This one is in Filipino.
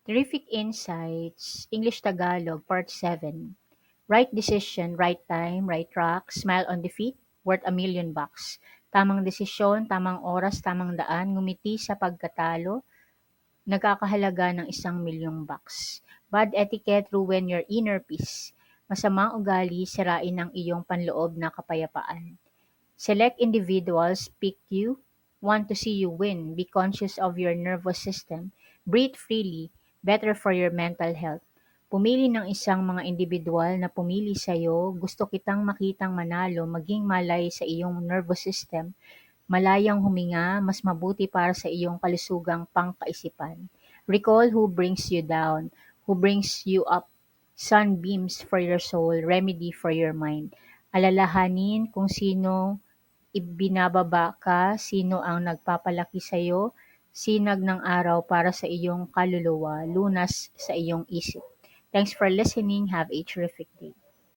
Terrific Insights, English Tagalog, Part 7. Right decision, right time, right track, smile on defeat, worth $1,000,000. Tamang desisyon, tamang oras, tamang daan, ngumiti sa pagkatalo, nagkakahalaga ng $1,000,000. Bad etiquette, ruin your inner peace. Masamang ugali, sirain ang iyong panloob na kapayapaan. Select individuals pick you, want to see you win, be conscious of your nervous system, breathe freely, better for your mental health. Pumili ng isang mga individual na pumili sa'yo, gusto kitang makitang manalo, maging malay sa iyong nervous system, malayang huminga, mas mabuti para sa iyong kalusugang pangkaisipan. Recall who brings you down, who brings you up, sunbeams for your soul, remedy for your mind. Alalahanin kung sino ibinababa ka, sino ang nagpapalaki sa'yo, sinag ng araw para sa iyong kaluluwa, lunas sa iyong isip. Thanks for listening. Have a terrific day.